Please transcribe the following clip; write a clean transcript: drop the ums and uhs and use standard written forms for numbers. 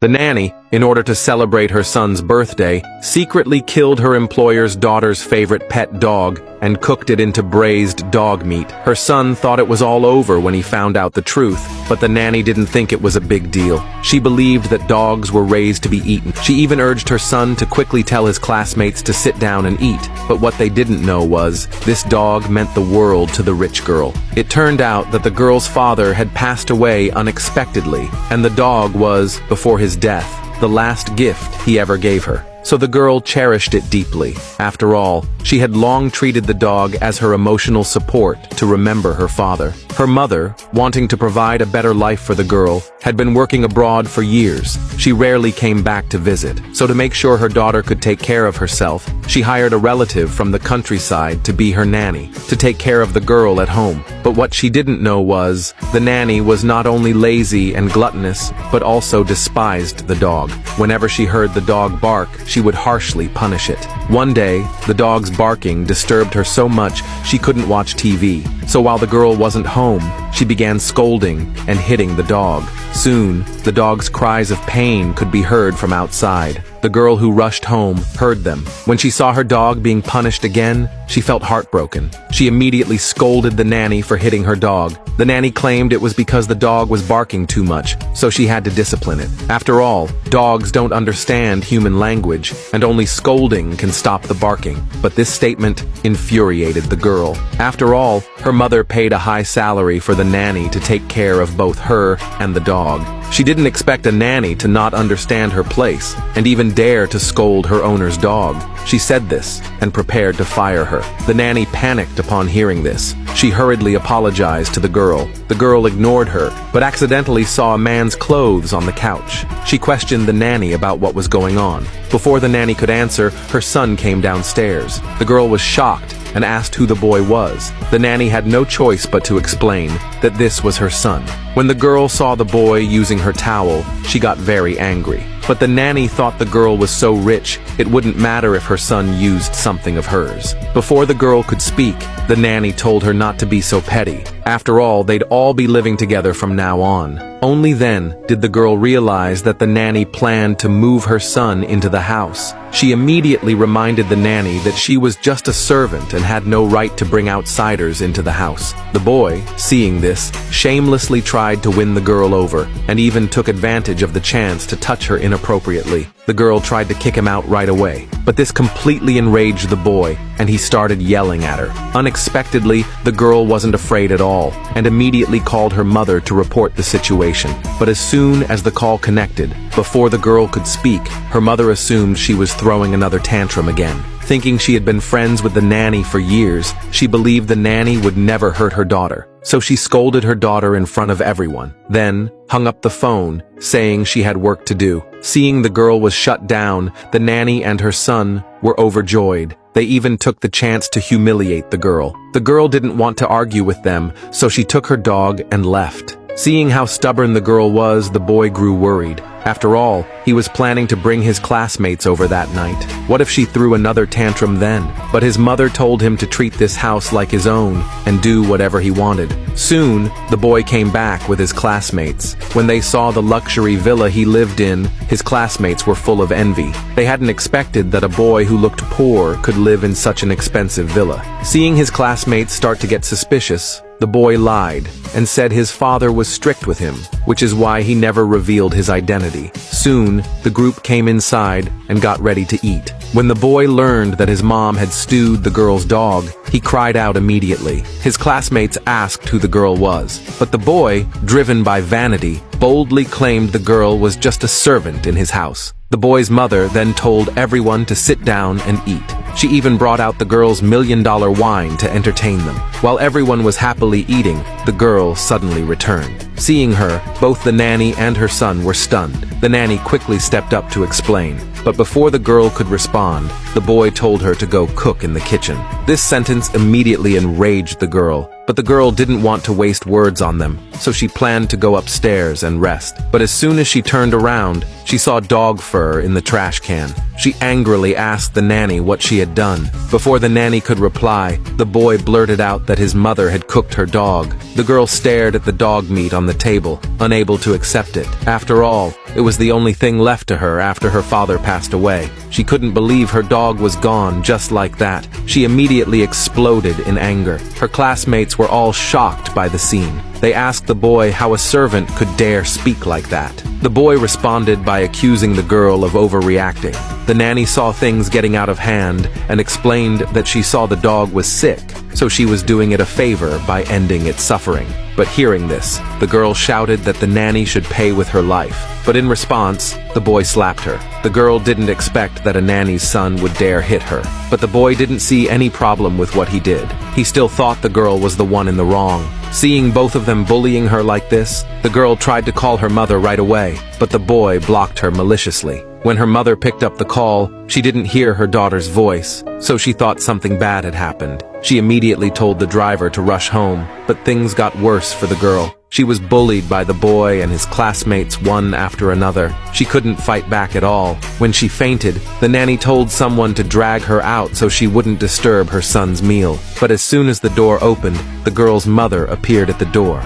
The nanny, in order to celebrate her son's birthday, secretly killed her employer's daughter's favorite pet dog and cooked it into braised dog meat. Her son thought it was all over when he found out the truth, but the nanny didn't think it was a big deal. She believed that dogs were raised to be eaten. She even urged her son to quickly tell his classmates to sit down and eat, but what they didn't know was, this dog meant the world to the rich girl. It turned out that the girl's father had passed away unexpectedly, and the dog was, before his death, the last gift he ever gave her. So the girl cherished it deeply. After all, she had long treated the dog as her emotional support to remember her father. Her mother, wanting to provide a better life for the girl, had been working abroad for years. She rarely came back to visit, so to make sure her daughter could take care of herself, she hired a relative from the countryside to be her nanny, to take care of the girl at home. But what she didn't know was, the nanny was not only lazy and gluttonous, but also despised the dog. Whenever she heard the dog bark, she would harshly punish it. One day, the dog's barking disturbed her so much she couldn't watch TV. So while the girl wasn't home, she began scolding and hitting the dog. Soon, the dog's cries of pain could be heard from outside. The girl who rushed home heard them. When she saw her dog being punished again, she felt heartbroken. She immediately scolded the nanny for hitting her dog. The nanny claimed it was because the dog was barking too much, so she had to discipline it. After all, dogs don't understand human language, and only scolding can stop the barking. But this statement infuriated the girl. After all, her mother paid a high salary for the nanny to take care of both her and the dog. She didn't expect a nanny to not understand her place, and even dare to scold her owner's dog. She said this, and prepared to fire her. The nanny panicked upon hearing this. She hurriedly apologized to the girl. The girl ignored her, but accidentally saw a man's clothes on the couch. She questioned the nanny about what was going on. Before the nanny could answer, her son came downstairs. The girl was shocked and asked who the boy was. The nanny had no choice but to explain that this was her son. When the girl saw the boy using her towel, she got very angry. But the nanny thought the girl was so rich, it wouldn't matter if her son used something of hers. Before the girl could speak, the nanny told her not to be so petty. After all, they'd all be living together from now on. Only then did the girl realize that the nanny planned to move her son into the house. She immediately reminded the nanny that she was just a servant and had no right to bring outsiders into the house. The boy, seeing this, shamelessly tried to win the girl over, and even took advantage of the chance to touch her inappropriately. The girl tried to kick him out right away, but this completely enraged the boy, and he started yelling at her. Unexpectedly, the girl wasn't afraid at all, and immediately called her mother to report the situation. But as soon as the call connected, before the girl could speak, her mother assumed she was throwing another tantrum again. Thinking she had been friends with the nanny for years, she believed the nanny would never hurt her daughter. So she scolded her daughter in front of everyone, then hung up the phone, saying she had work to do. Seeing the girl was shut down, the nanny and her son were overjoyed. They even took the chance to humiliate the girl. The girl didn't want to argue with them, so she took her dog and left. Seeing how stubborn the girl was, the boy grew worried. After all, he was planning to bring his classmates over that night. What if she threw another tantrum then? But his mother told him to treat this house like his own and do whatever he wanted. Soon, the boy came back with his classmates. When they saw the luxury villa he lived in, his classmates were full of envy. They hadn't expected that a boy who looked poor could live in such an expensive villa. Seeing his classmates start to get suspicious, the boy lied and said his father was strict with him, which is why he never revealed his identity. Soon, the group came inside and got ready to eat. When the boy learned that his mom had stewed the girl's dog, he cried out immediately. His classmates asked who the girl was, but the boy, driven by vanity, boldly claimed the girl was just a servant in his house. The boy's mother then told everyone to sit down and eat. She even brought out the girl's $1 million wine to entertain them. While everyone was happily eating, the girl suddenly returned. Seeing her, both the nanny and her son were stunned. The nanny quickly stepped up to explain, but before the girl could respond, the boy told her to go cook in the kitchen. This sentence immediately enraged the girl, but the girl didn't want to waste words on them, so she planned to go upstairs and rest. But as soon as she turned around, she saw dog fur in the trash can. She angrily asked the nanny what she had done. Before the nanny could reply, the boy blurted out that his mother had cooked her dog. The girl stared at the dog meat on the table, unable to accept it. After all, it was the only thing left to her after her father passed away. She couldn't believe her dog was gone just like that. She immediately exploded in anger. Her classmates were all shocked by the scene. They asked the boy how a servant could dare speak like that. The boy responded by accusing the girl of overreacting. The nanny saw things getting out of hand and explained that she saw the dog was sick, so she was doing it a favor by ending its suffering. But hearing this, the girl shouted that the nanny should pay with her life. But in response, the boy slapped her. The girl didn't expect that a nanny's son would dare hit her. But the boy didn't see any problem with what he did. He still thought the girl was the one in the wrong. Seeing both of them bullying her like this, the girl tried to call her mother right away, but the boy blocked her maliciously. When her mother picked up the call, she didn't hear her daughter's voice, so she thought something bad had happened. She immediately told the driver to rush home, but things got worse for the girl. She was bullied by the boy and his classmates one after another. She couldn't fight back at all. When she fainted, the nanny told someone to drag her out so she wouldn't disturb her son's meal. But as soon as the door opened, the girl's mother appeared at the door.